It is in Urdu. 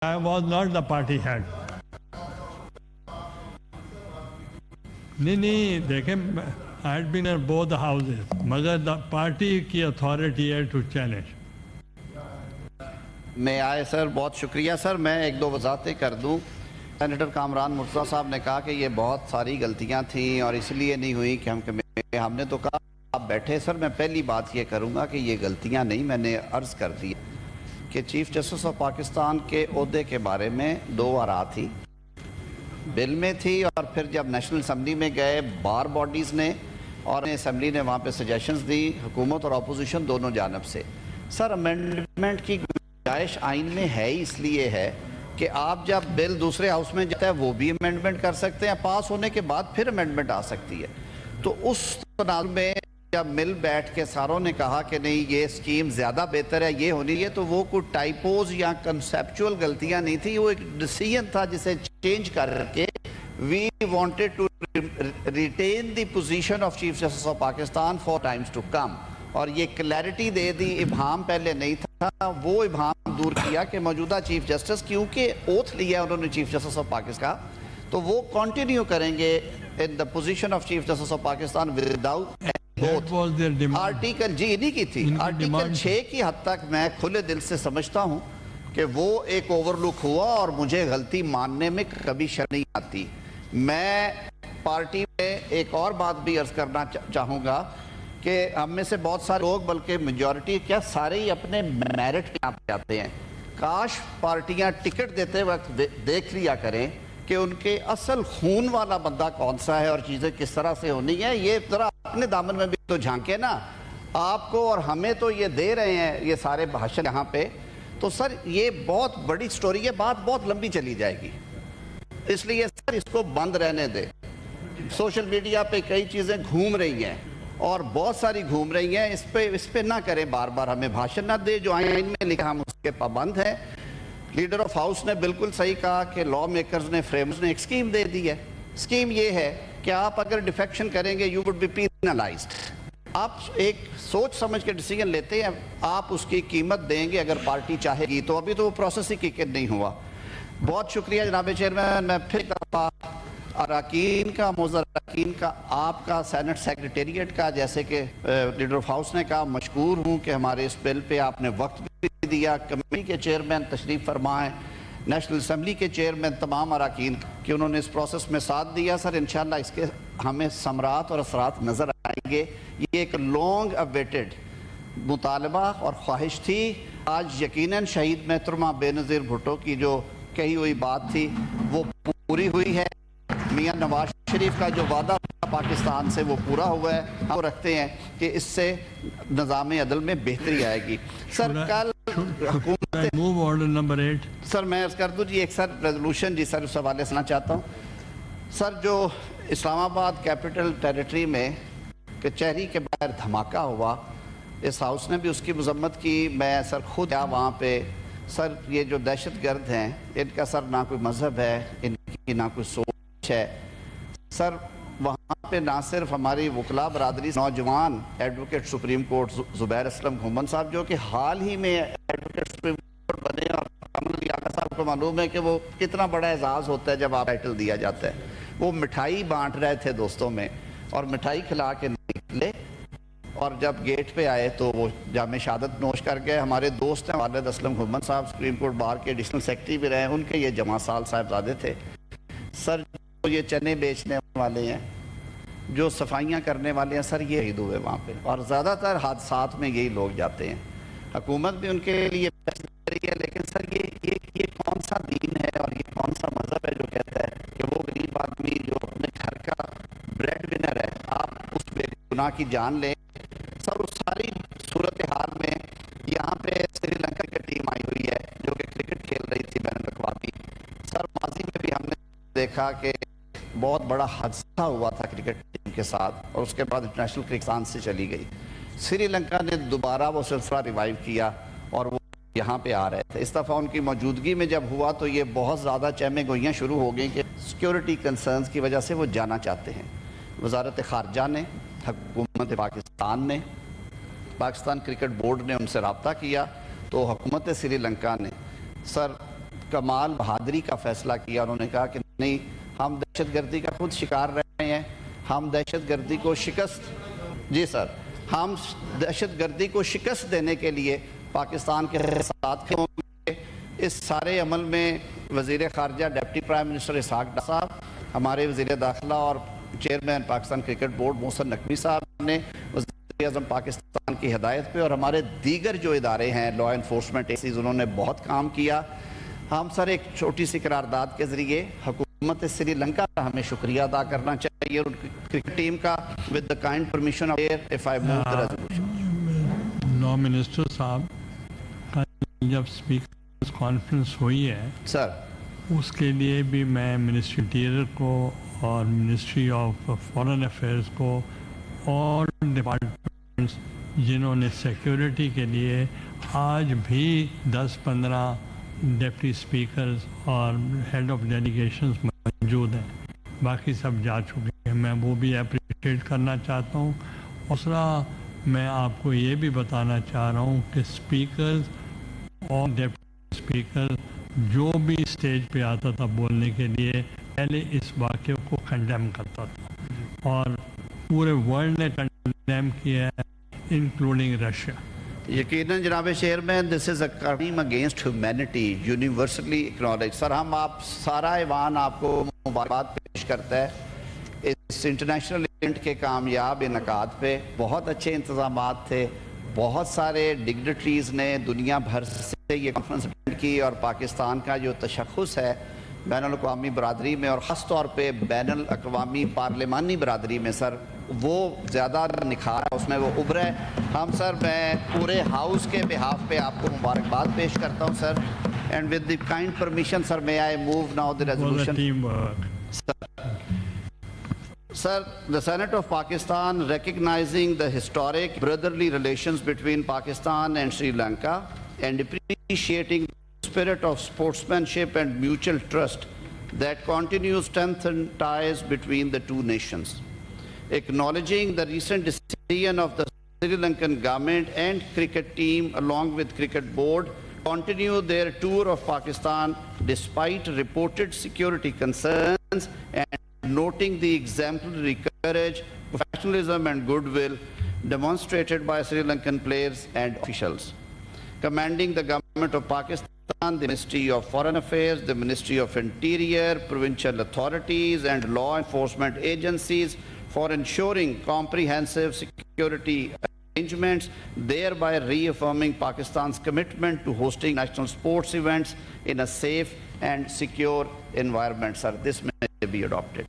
I was not the party head. نہیں دیکھیں I had been in both the houses مگر the party کی authority ہے to challenge. میں آئے سر، بہت شکریہ سر. میں ایک دو وضاحتیں کر دوں. سینیٹر کامران مرتضیٰ صاحب نے کہا کہ یہ بہت ساری غلطیاں تھیں اور اس لیے نہیں ہوئی کہ ہم نے تو کہا آپ بیٹھے. سر میں پہلی بات یہ کروں گا کہ یہ غلطیاں نہیں، میں نے عرض کر دی کہ چیف جسٹس آف پاکستان کے عہدے کے بارے میں 2 آراء تھی، بل میں تھی اور پھر جب نیشنل اسمبلی میں گئے بار باڈیز نے اور اسمبلی نے وہاں پہ سجیشنز دی، حکومت اور اپوزیشن دونوں جانب سے. سر امینڈمنٹ کی گنجائش آئین میں ہے ہی اس لیے ہے کہ آپ جب بل دوسرے ہاؤس میں جاتا ہے وہ بھی امینڈمنٹ کر سکتے ہیں، پاس ہونے کے بعد پھر امینڈمنٹ آ سکتی ہے. تو اس تناظر میں جب مل بیٹھ کے ساروں نے کہا کہ نہیں یہ اسکیم زیادہ بہتر ہے، یہ ہونی ہے، تو وہ کوئی ٹائپوز یا کنسیپچول غلطیاں نہیں تھی، وہ ایک ڈیسیژن تھا جسے چینج کر کے we wanted to retain the position of chief justice of Pakistan for times to come. اور یہ کلیئرٹی دے دی، ابہام پہلے نہیں تھا، وہ ابہام دور کیا کہ موجودہ چیف جسٹس کیونکہ اوتھ لیا انہوں نے چیف جسٹس آف پاکستان کا، تو وہ کنٹینیو کریں گے in the position of chief justice of Pakistan without article جی نہیں کی تھی. آرٹیکل 6 کی حد تک میں کھلے دل سے سمجھتا ہوں کہ وہ ایک اوور لک ہوا اور مجھے غلطی ماننے میں کبھی شرم نہیں آتی. میں پارٹی میں ایک اور بات بھی عرض کرنا چاہوں گا کہ ہم میں سے بہت سارے لوگ بلکہ میجورٹی کیا سارے ہی اپنے میرٹ پہ یہاں پہ آتے ہیں. کاش پارٹیاں ٹکٹ دیتے وقت دیکھ لیا کریں کہ ان کے اصل خون والا بندہ کون سا ہے اور چیزیں کس طرح سے ہونی ہے. یہ ذرا اپنے دامن میں بھی تو جھانکے نا. آپ کو اور ہمیں تو یہ دے رہے ہیں یہ سارے بھاشن یہاں پہ. تو سر یہ بہت بڑی سٹوری ہے، بات بہت لمبی چلی جائے گی، اس لیے سر اس کو بند رہنے دے. سوشل میڈیا پہ کئی چیزیں گھوم رہی ہیں اور بہت ساری گھوم رہی ہیں، اس پہ نہ کریں، بار بار ہمیں بھاشن نہ دے. جو آئین میں لکھا ہم اس کے پابند ہیں. لیڈر آف ہاؤس نے بالکل صحیح کہا کہ لا میکرز نے فریمرز نے ایک سکیم دے دی ہے. سکیم یہ ہے کہ آپ اگر ڈیفیکشن کریں گے یو وڈ بی پینلائزڈ. آپ ایک سوچ سمجھ کے ڈیسیجن لیتے ہیں، آپ اس کی قیمت دیں گے اگر پارٹی چاہے گی. تو ابھی تو وہ پروسیس ہی کیک نہیں ہوا. بہت شکریہ جناب چیئرمین. میں پھر دفعہ اراکین کا، موزر اراکین کا، آپ کا، سینٹ سیکریٹریٹ کا، جیسے کہ لیڈر آف ہاؤس نے کہا، مشکور ہوں کہ ہمارے اس بل پہ آپ نے وقت بھی دیا. کمیٹی کے چیئرمین تشریف فرما ہیں، نیشنل اسمبلی کے چیئرمین، تمام اراکین کہ انہوں نے اس پروسیس میں ساتھ دیا. سر انشاءاللہ اس کے ہمیں ثمرات اور اثرات نظر آئیں گے. یہ ایک لانگ اویٹڈ مطالبہ اور خواہش تھی. آج یقیناً شہید محترمہ بے نظیر بھٹو کی جو کہی ہوئی بات تھی وہ پوری ہوئی ہے. میاں نواز شریف کا جو وعدہ پاکستان سے وہ پورا ہوا ہے. ہم رکھتے ہیں کہ اس سے نظام عدل میں بہتری آئے گی. سر کل سر میں عرض کر دوں جی ایک سر ریزولوشن جی سر اس حوالے سے چاہتا ہوں. سر جو اسلام آباد کیپٹل ٹیریٹری میں کچہری کے باہر دھماکہ ہوا، اس ہاؤس نے بھی اس کی مذمت کی. میں سر خود وہاں پہ سر یہ جو دہشت گرد ہیں ان کا سر نہ کوئی مذہب ہے، ان کی نہ کوئی سوچ ہے. سر وہاں پہ نہ صرف ہماری وکلاء برادری نوجوان ایڈوکیٹ سپریم کورٹ زبیر اسلم گھومن صاحب جو کہ حال ہی میں ایڈوکیٹ سپریم کورٹ بنے، اور کمل لیاقت صاحب کو معلوم ہے کہ وہ کتنا بڑا اعزاز ہوتا ہے جب آپ ٹائٹل دیا جاتا ہے. وہ مٹھائی بانٹ رہے تھے دوستوں میں اور مٹھائی کھلا کے نکلے اور جب گیٹ پہ آئے تو وہ جامع شہادت نوش کر گئے. ہمارے دوست ہیں والد اسلم گھومن صاحب، سپریم کورٹ بار کے ایڈیشنل سیکرٹری بھی رہے ہیں، ان کے یہ جمع سال صاحبزادے تھے. سر یہ چنے بیچنے والے ہیں، جو صفائیاں کرنے والے ہیں، سر یہ عید ہوئے وہاں پہ اور زیادہ تر حادثات میں یہی لوگ جاتے ہیں. حکومت بھی ان کے لیے رہی ہے، لیکن سر یہ کون سا دین ہے اور یہ کون سا مذہب ہے جو کہتا ہے کہ وہ غریب آدمی جو اپنے گھر کا بریڈ ونر ہے آپ اس بے گناہ کی جان لیں. سر اس ساری صورتحال میں یہاں پہ سری لنکا کی ٹیم آئی ہوئی ہے جو کہ کرکٹ کھیل رہی تھی بین الاقوامی. سر ماضی میں بھی ہم نے دیکھا کہ بہت بڑا حادثہ ہوا تھا کرکٹ ٹیم کے ساتھ اور اس کے بعد انٹرنیشنل کرکٹ سے چلی گئی. سری لنکا نے دوبارہ وہ سلسلہ ریوائیو کیا اور وہ یہاں پہ آ رہے تھے. اس دفعہ ان کی موجودگی میں جب ہوا تو یہ بہت زیادہ چہمیں گوئیاں شروع ہو گئیں کہ سیکیورٹی کنسرنز کی وجہ سے وہ جانا چاہتے ہیں. وزارت خارجہ نے، حکومت پاکستان نے، پاکستان کرکٹ بورڈ نے ان سے رابطہ کیا تو حکومت سری لنکا نے سر کمال بہادری کا فیصلہ کیا. انہوں نے کہا کہ نہیں, ہم دہشت گردی کا خود شکار رہے ہیں, ہم دہشت گردی کو ہم دہشت گردی کو شکست دینے کے لیے پاکستان کے ساتھ کھڑے ہوں گے. اس سارے عمل میں وزیر خارجہ deputy prime minister Ishaq Dar صاحب, ہمارے وزیر داخلہ اور chairman Pakistan cricket board Mohsin Naqvi صاحب نے وزیر اعظم پاکستان کی ہدایت پہ, اور ہمارے دیگر جو ادارے ہیں لا انفورسمنٹ ایجنسیز, انہوں نے بہت کام کیا. ہم سر ایک چھوٹی سی قرارداد کے ذریعے حکومت سری لنکا کا ہمیں شکریہ ادا کرنا چاہیے, اور کرکٹ ٹیم کا with the kind permission of if I move the resolution. Law minister صاحب جب اسپیکرز کانفرنس ہوئی ہے سر, اس کے لیے بھی میں منسٹری انٹیریئر کو اور منسٹری آف فارن افیئرس کو اور ڈپارٹمنٹس جنہوں نے سیکیورٹی کے لیے آج بھی 10-15 ڈپٹی اسپیکرز اور ہیڈ آف ڈیلیگیشنز موجود ہیں, باقی سب جا چکے ہیں, میں وہ بھی اپریشیٹ کرنا چاہتا ہوں. دوسرا میں آپ کو یہ بھی بتانا چاہ رہا ہوں کہ اسپیکرز اور ڈپٹی اسپیکر جو بھی اسٹیج پہ آتا تھا بولنے کے لیے پہلے اس واقعے کو کنڈیم کرتا تھا, اور پورے ورلڈ نے کنڈیم کیا ہے انکلوڈنگ رشیا. یقیناً جناب chairman, this is a crime against humanity universally acknowledged. Sir, ہم آپ سارا ایوان آپ کو مبارکباد پیش کرتا ہے اس انٹرنیشنل ایونٹ کے کامیاب انعقاد پہ. بہت اچھے انتظامات تھے, بہت سارے ڈگنیٹریز نے دنیا بھر سے یہ کانفرنس اٹینڈ کی, اور پاکستان کا جو تشخص ہے بین الاقوامی برادری میں اور خاص طور پہ بین الاقوامی پارلیمانی برادری میں سر, وہ زیادہ نکھار ہے, اس میں وہ ابھرا ہے. ہم سر, میں پورے ہاؤس کے بہاف پہ آپ کو مبارکباد پیش کرتا ہوں sir, and with the kind permission sir, may I move now the resolution. Sir, the Senate of Pakistan, recognizing the historic brotherly relations between Pakistan and Sri Lanka and appreciating the spirit of sportsmanship and mutual trust that continues to strengthen ties between the two nations. Acknowledging the recent decision of the Sri Lankan government and cricket team along with cricket board continue their tour of Pakistan despite reported security concerns, and noting the exemplary courage, professionalism and goodwill demonstrated by Sri Lankan players and officials. Commending the government of Pakistan, the Ministry of Foreign Affairs, the Ministry of Interior, provincial authorities and law enforcement agencies for ensuring comprehensive security arrangements, thereby reaffirming Pakistan's commitment to hosting national sports events in a safe and secure environment. Sir, this may be adopted.